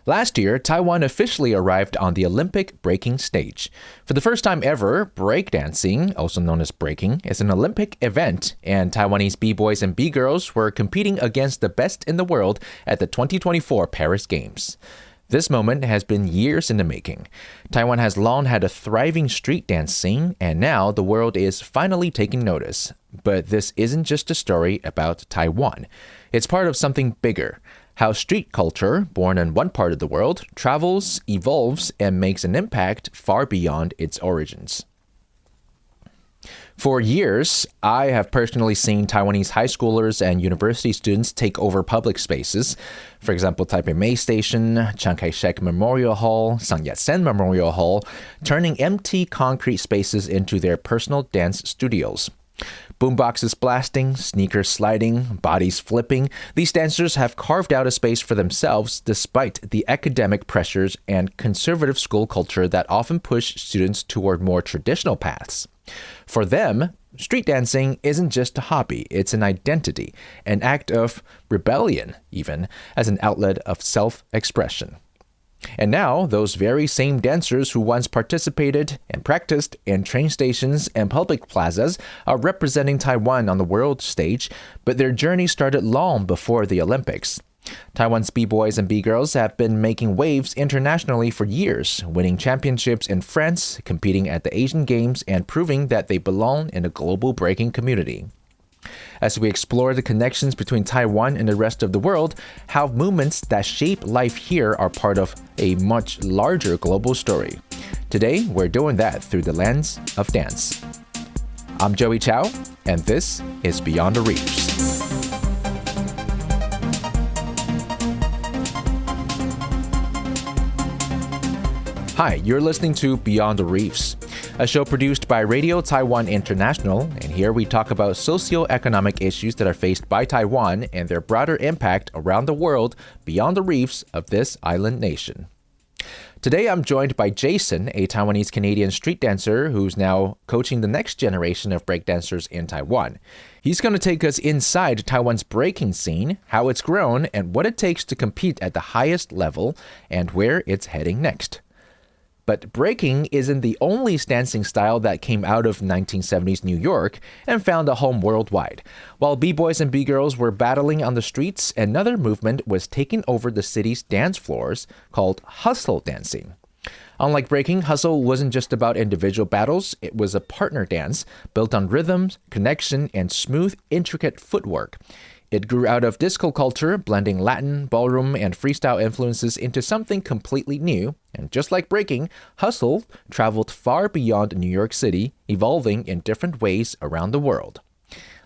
Last year, Taiwan officially arrived on the Olympic breaking stage. For the first time ever, breakdancing, also known as breaking, is an Olympic event, and Taiwanese b-boys and b-girls were competing against the best in the world at the 2024 Paris Games. This moment has been years in the making. Taiwan has long had a thriving street dance scene, and now the world is finally taking notice. But this isn't just a story about Taiwan. It's part of something bigger. How street culture, born in one part of the world, travels, evolves, and makes an impact far beyond its origins. For years, I have personally seen Taiwanese high schoolers and university students take over public spaces. For example, Taipei May Station, Chiang Kai-shek Memorial Hall, Sun Yat-sen Memorial Hall, turning empty concrete spaces into their personal dance studios. Boomboxes blasting, sneakers sliding, bodies flipping, these dancers have carved out a space for themselves despite the academic pressures and conservative school culture that often push students toward more traditional paths. For them, street dancing isn't just a hobby, it's an identity, an act of rebellion, even, as an outlet of self-expression. And now, those very same dancers who once participated and practiced in train stations and public plazas are representing Taiwan on the world stage, but their journey started long before the Olympics. Taiwan's b-boys and b-girls have been making waves internationally for years, winning championships in France, competing at the Asian Games, and proving that they belong in a global breaking community. As we explore the connections between Taiwan and the rest of the world, how movements that shape life here are part of a much larger global story. Today, we're doing that through the lens of dance. I'm Joey Chou, and this is Beyond the Reefs. Hi, you're listening to Beyond the Reefs, a show produced by Radio Taiwan International, and here we talk about socio-economic issues that are faced by Taiwan and their broader impact around the world beyond the reefs of this island nation. Today I'm joined by Jason, a Taiwanese-Canadian street dancer who's now coaching the next generation of breakdancers in Taiwan. He's going to take us inside Taiwan's breaking scene, how it's grown, and what it takes to compete at the highest level, and where it's heading next. But breaking isn't the only dancing style that came out of 1970s New York and found a home worldwide. While b-boys and b-girls were battling on the streets, another movement was taking over the city's dance floors called hustle dancing. Unlike breaking, hustle wasn't just about individual battles, it was a partner dance built on rhythms, connection, and smooth, intricate footwork. It grew out of disco culture, blending Latin, ballroom, and freestyle influences into something completely new. And just like breaking, hustle traveled far beyond New York City, evolving in different ways around the world.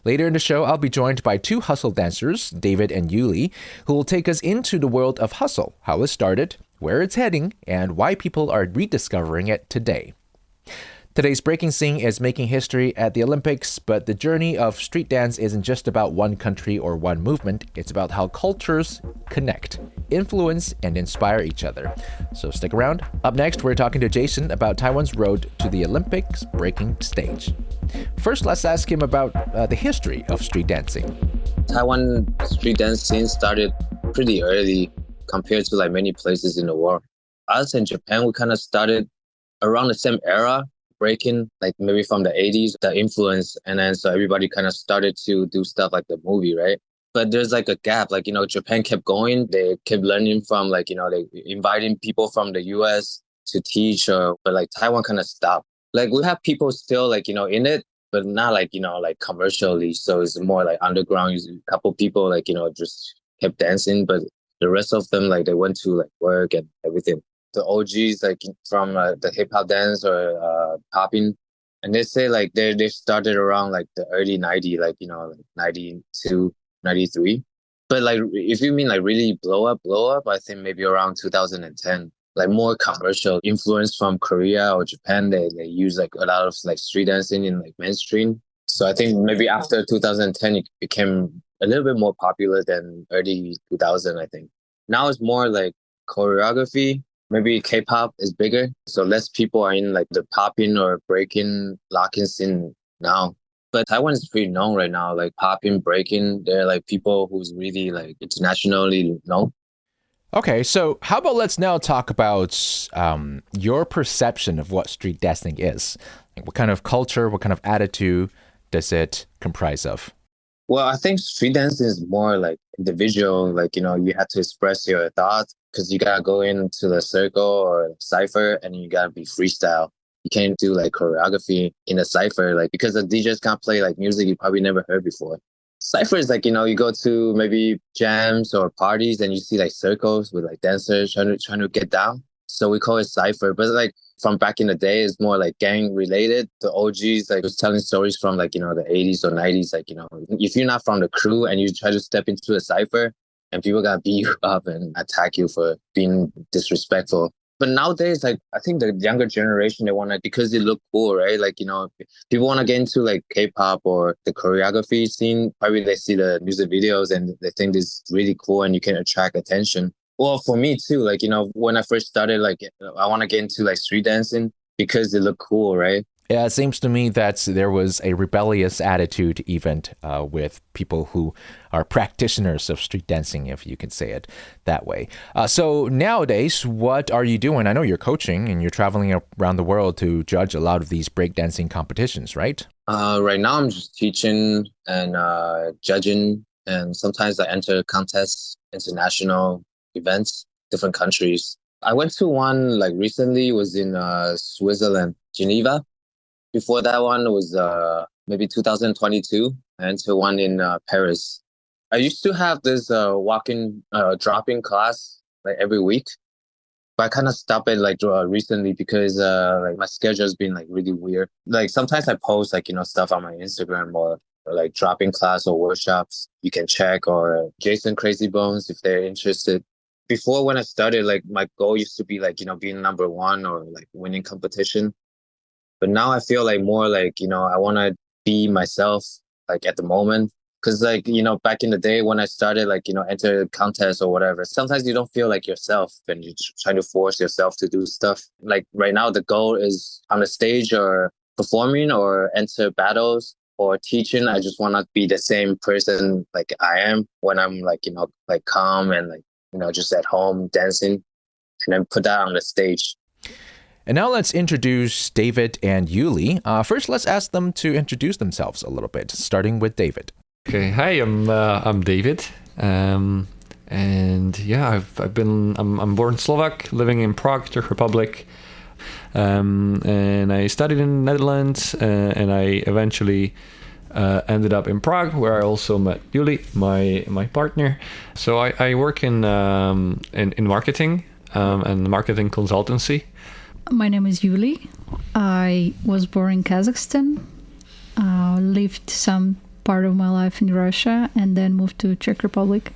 Later in the show, I'll be joined by two hustle dancers, David and Yuli, who will take us into the world of hustle, how it started, where it's heading, and why people are rediscovering it today. Today's breaking scene is making history at the Olympics, but the journey of street dance isn't just about one country or one movement. It's about how cultures connect, influence, and inspire each other. So stick around. Up next, we're talking to Jason about Taiwan's road to the Olympics breaking stage. First, let's ask him about the history of street dancing. Taiwan street dance scene started pretty early compared to many places in the world. Us in Japan, we kind of started around the same era. Breaking, maybe from the 80s, the influence, and then so everybody kind of started to do stuff like the movie, right? But there's a gap, Japan kept going, they kept learning from they inviting people from the US to teach, but Taiwan kind of stopped. We have people still in it, but not commercially, so it's more underground. A couple people just kept dancing, but the rest of them they went to work and everything. The OGs from the hip hop dance or popping, and they say they started around the early 90s, 92, 93. But if you mean really blow up, I think maybe around 2010. More commercial influence from Korea or Japan. They use a lot of street dancing in mainstream. So I think maybe after 2010 it became a little bit more popular than early 2000. I think now it's more choreography. Maybe K-pop is bigger, so less people are in the popping or breaking, locking scene now. But Taiwan is pretty known right now, popping, breaking. They're people who's really internationally known. Okay, so how about let's now talk about your perception of what street dancing is. Like, what kind of culture, what kind of attitude does it comprise of? Well, I think street dancing is more like individual. Like, you have to express your thoughts because you gotta go into the circle or cipher and you gotta be freestyle. You can't do like choreography in a cipher, like because the DJs can't play like music you probably never heard before. Cypher is like, you go to maybe jams or parties and you see like circles with like dancers trying to get down. So we call it cypher. But like from back in the day, it's more like gang related. The OGs like was telling stories from like, the 80s or 90s. Like, if you're not from the crew and you try to step into a cypher and people got beat you up and attack you for being disrespectful. But nowadays, like I think the younger generation, they want to, because they look cool, right? Like, people want to get into like K-pop or the choreography scene. Probably they see the music videos and they think this is really cool and you can attract attention. Well, for me too, like, when I first started, like I want to get into like street dancing because they look cool, right? Yeah, it seems to me that there was a rebellious attitude even with people who are practitioners of street dancing, if you can say it that way. So nowadays, what are you doing? I know you're coaching and you're traveling around the world to judge a lot of these breakdancing competitions, right? Right now, I'm just teaching and judging, and sometimes I enter contests, international events, different countries. I went to one like recently, was in Switzerland, Geneva. Before that one was maybe 2022. I entered one in Paris. I used to have this walking, dropping class like every week, but I kind of stopped it like recently because like my schedule has been like really weird. Like sometimes I post like stuff on my Instagram or like dropping class or workshops. You can check, or Jason Crazy Bones if they're interested. Before when I started, like my goal used to be like being number one or like winning competition. But now I feel like more like, I want to be myself, like at the moment. Because like, back in the day when I started, like, enter contests or whatever, sometimes you don't feel like yourself and you're trying to force yourself to do stuff. Like right now, the goal is on the stage or performing or enter battles or teaching. I just want to be the same person like I am when I'm like, like calm and like, just at home dancing, and then put that on the stage. And now let's introduce David and Yuli. First, let's ask them to introduce themselves a little bit, starting with David. Okay, hi, I'm David, and yeah, I'm born Slovak, living in Prague, Czech Republic, and I studied in the Netherlands, and I eventually ended up in Prague, where I also met Yuli, my partner. So I work in marketing and marketing consultancy. My name is Yuli. I was born in Kazakhstan, lived some part of my life in Russia, and then moved to Czech Republic,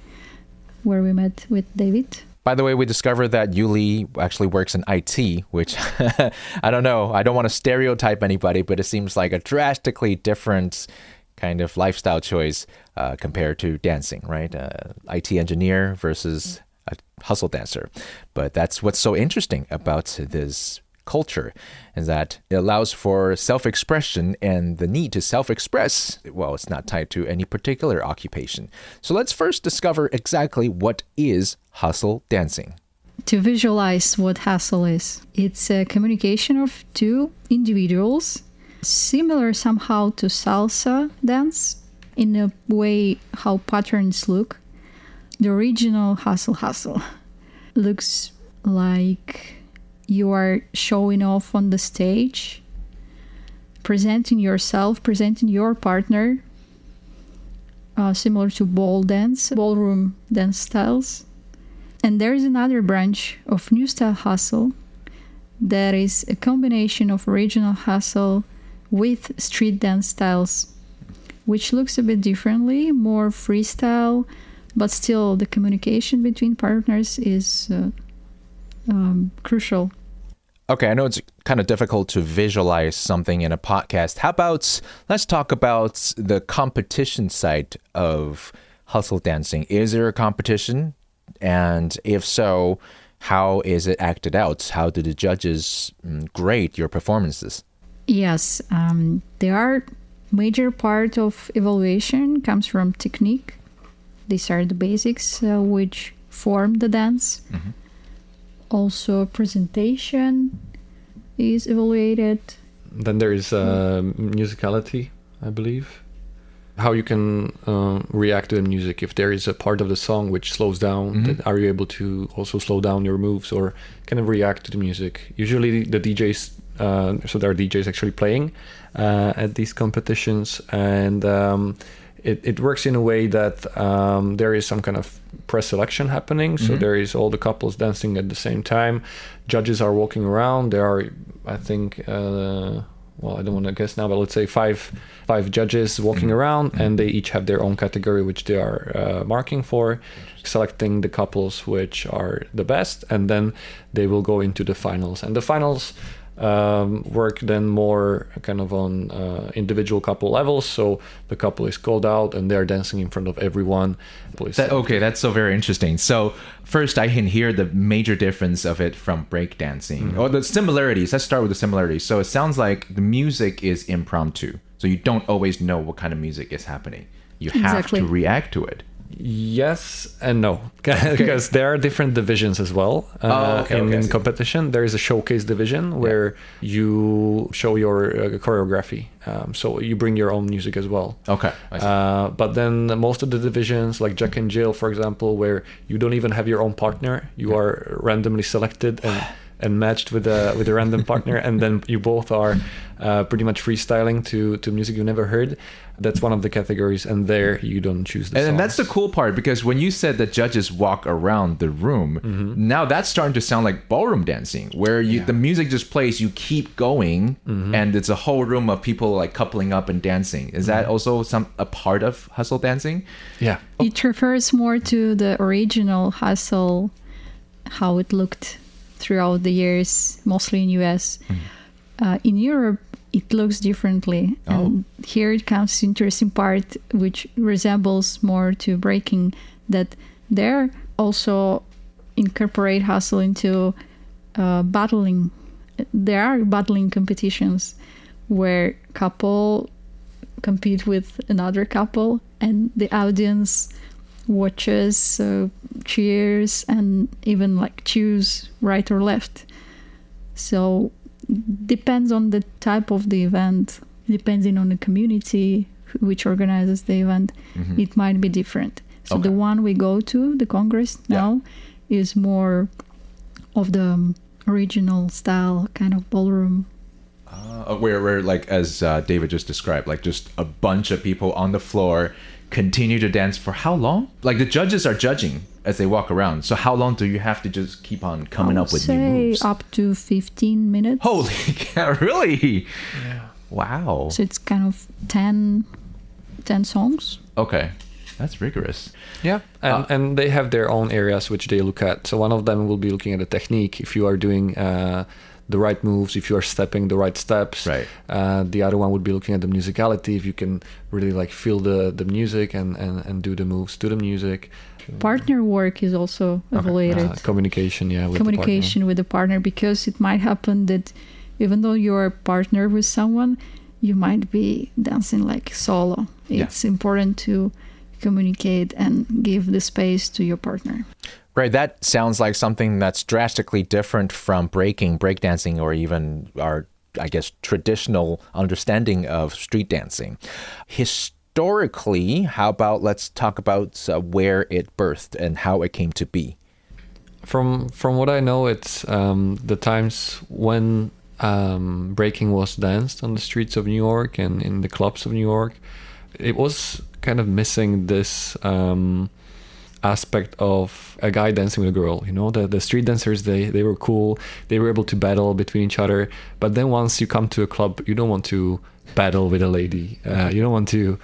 where we met with David. By the way, we discovered that Yuli actually works in IT, which I don't know. I don't want to stereotype anybody, but it seems like a drastically different kind of lifestyle choice compared to dancing, right? IT engineer versus a hustle dancer. But that's what's so interesting about this culture, is that it allows for self-expression, and the need to self-express, well, it's not tied to any particular occupation. So let's first discover exactly what is hustle dancing. To visualize what hustle is, it's a communication of two individuals, similar somehow to salsa dance in a way how patterns look. The original hustle looks like you are showing off on the stage, presenting yourself, presenting your partner, similar to ballroom dance styles. And there is another branch of new style hustle that is a combination of original hustle with street dance styles, which looks a bit differently, more freestyle, but still the communication between partners is crucial. Okay, I know it's kind of difficult to visualize something in a podcast. How about let's talk about the competition side of hustle dancing. Is there a competition? And if so, how is it acted out? How do the judges grade your performances? Yes, there are major part of evaluation comes from technique. These are the basics which form the dance. Also, presentation is evaluated. Then there is musicality, I believe. How you can react to the music. If there is a part of the song which slows down, then are you able to also slow down your moves or kind of react to the music? Usually the DJs, so there are DJs actually playing at these competitions, and it works in a way that there is some kind of pre-selection happening. So there is all the couples dancing at the same time. Judges are walking around. There are, I think, well, I don't want to guess now, but let's say five judges walking around, and they each have their own category which they are marking for, selecting the couples which are the best, and then they will go into the finals. And the finals work then more kind of on individual couple levels. So the couple is called out and they're dancing in front of everyone. Okay, that's so very interesting. So first I can hear the major difference of it from breakdancing, or the similarities. Let's start with the similarities. So it sounds like the music is impromptu. So you don't always know what kind of music is happening. You have to react to it. Yes and no, because there are different divisions as well in competition. There is a showcase division where you show your choreography. So you bring your own music as well. Okay. I see. But then most of the divisions, like Jack and Jill, for example, where you don't even have your own partner, you are randomly selected and matched with a random partner, and then you both are pretty much freestyling to music you never heard. That's one of the categories, and there you don't choose the songs. And that's the cool part, because when you said that judges walk around the room, now that's starting to sound like ballroom dancing, where the music just plays, you keep going, and it's a whole room of people like coupling up and dancing. Is that also a part of hustle dancing? Yeah. It refers more to the original hustle, how it looked throughout the years, mostly in US. In Europe, it looks differently. And here it comes to interesting part, which resembles more to breaking, that there also incorporate hustle into battling. There are battling competitions where couple compete with another couple, and the audience watches, cheers, and even like choose right or left. So depends on the type of the event, depending on the community which organizes the event, it might be different. So the one we go to, the Congress now, is more of the original style, kind of ballroom. Where like, as David just described, like just a bunch of people on the floor continue to dance for how long? Like the judges are judging as they walk around. So how long do you have to just keep on coming up with new moves? Up to 15 minutes. Holy cow, really? Yeah. Wow. So it's kind of 10 songs. Okay. That's rigorous. Yeah, and they have their own areas which they look at. So one of them will be looking at the technique, if you are doing the right moves, if you are stepping the right steps. Right. The other one would be looking at the musicality, if you can really like feel the music and do the moves to the music. Partner work is also evaluated. Communication, with the partner, because it might happen that even though you're a partner with someone, you might be dancing like solo. It's important to communicate and give the space to your partner. Right, that sounds like something that's drastically different from breakdancing, or even our, I guess, traditional understanding of street dancing. Historically, how about let's talk about where it birthed and how it came to be? From what I know, it's the times when breaking was danced on the streets of New York and in the clubs of New York. It was kind of missing this aspect of a guy dancing with a girl. You know, the street dancers, they were cool. They were able to battle between each other. But then once you come to a club, you don't want to battle with a lady. You don't want to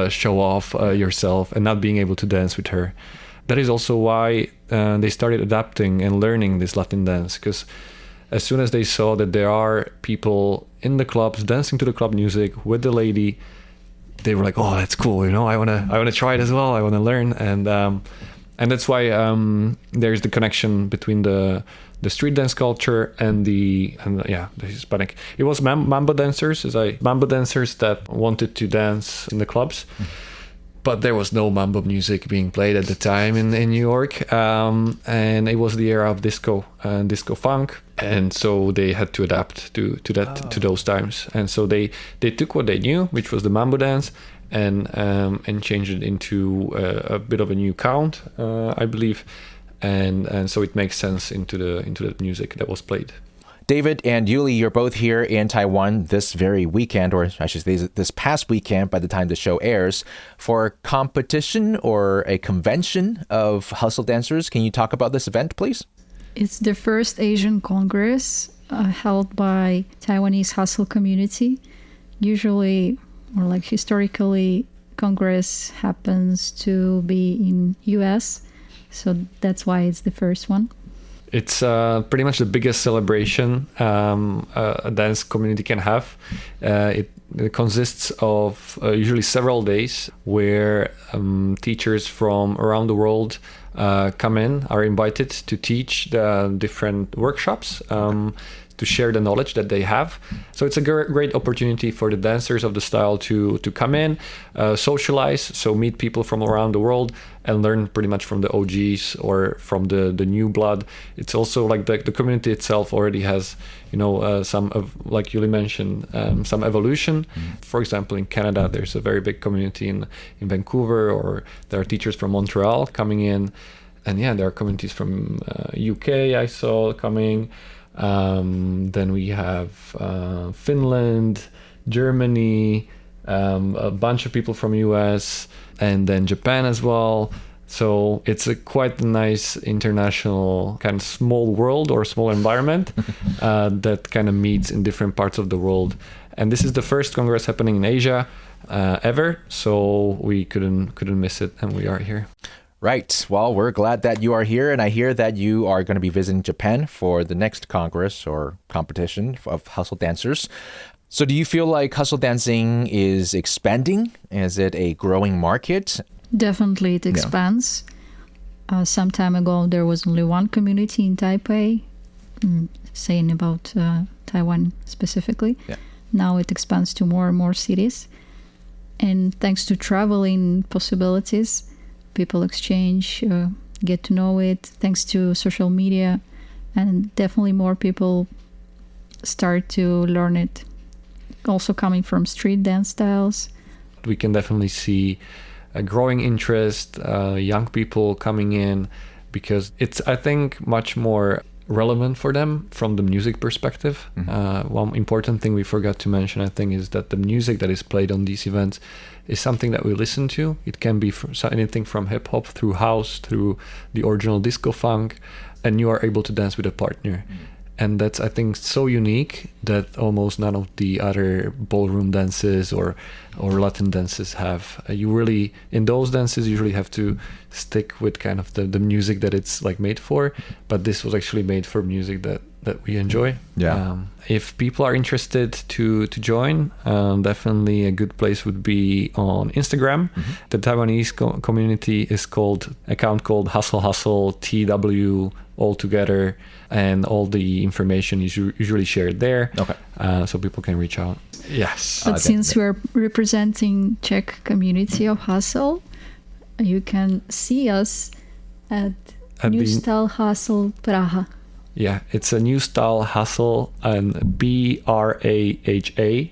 show off yourself and not being able to dance with her. That is also why they started adapting and learning this Latin dance, because as soon as they saw that there are people in the clubs dancing to the club music with the lady, they were like, "Oh, that's cool! You know, I wanna try it as well. I wanna learn." And that's why there's the connection between the street dance culture and the Hispanic. It was mambo dancers that wanted to dance in the clubs. but there was no mambo music being played at the time in New York, and it was the era of disco and disco funk, and so they had to adapt to to those times. And so they took what they knew, which was the mambo dance, and changed it into a bit of a new count, I believe, and so it makes sense into the music that was played. David and Yuli, you're both here in Taiwan this very weekend, or I should say this past weekend by the time the show airs, for a competition or a convention of hustle dancers. Can you talk about this event, please? It's the first Asian Congress held by Taiwanese hustle community. Usually, or like historically, Congress happens to be in US, so that's why it's the first one. It's pretty much the biggest celebration a dance community can have. It consists of usually several days where teachers from around the world are invited to teach the different workshops, to share the knowledge that they have. So it's a great opportunity for the dancers of the style to come in, socialize, so meet people from around the world and learn pretty much from the OGs or from the new blood. It's also like the community itself already has, some of, like Yuli mentioned, some evolution. For example, in Canada, there's a very big community in Vancouver, or there are teachers from Montreal coming in. And yeah, there are communities from UK I saw coming. Then we have Finland, Germany, a bunch of people from US, and then Japan as well. So it's a quite nice international kind of small world or small environment that kind of meets in different parts of the world. And this is the first Congress happening in Asia ever, so we couldn't miss it, and we are here. Right. Well, we're glad that you are here, and I hear that you are going to be visiting Japan for the next Congress or competition of hustle dancers. So do you feel like hustle dancing is expanding? Is it a growing market? Definitely it expands. Some time ago, there was only one community in Taipei, saying about Taiwan specifically. Yeah. Now it expands to more and more cities. And thanks to traveling possibilities, people exchange, get to know it, thanks to social media, and definitely more people start to learn it. Also coming from street dance styles. We can definitely see a growing interest, young people coming in, because it's, I think, much more relevant for them from the music perspective. One important thing we forgot to mention, I think, is that the music that is played on these events is something that we listen to. It can be anything from hip-hop through house, through the original disco funk, and you are able to dance with a partner. And that's, I think, so unique that almost none of the other ballroom dances or Latin dances have. You really, in those dances, usually have to stick with kind of the music that it's like made for. But this was actually made for music that we enjoy. Yeah. If people are interested to join, definitely a good place would be on Instagram. The Taiwanese community is account called Hustle Hustle TW all together, and all the information is usually shared there. Okay. So people can reach out. Yes. But since we're representing Czech community of hustle, you can see us at New Style Hustle Praha. Yeah, it's a New Style Hustle and BRAHA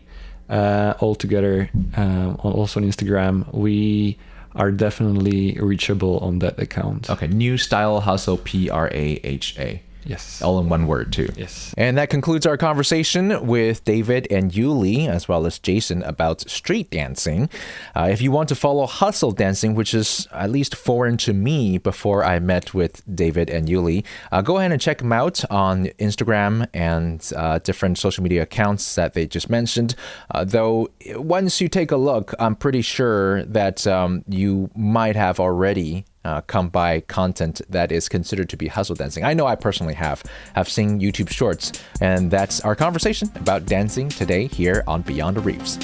all together, also on Instagram. We are definitely reachable on that account. Okay, New Style Hustle PRAHA. Yes. All in one word, too. Yes. And that concludes our conversation with David and Yuli, as well as Jason, about street dancing. If you want to follow hustle dancing, which is at least foreign to me before I met with David and Yuli, go ahead and check them out on Instagram and different social media accounts that they just mentioned. Though, once you take a look, I'm pretty sure that you might have already come by content that is considered to be hustle dancing. I know I personally have seen YouTube shorts, and that's our conversation about dancing today here on Beyond the Reefs.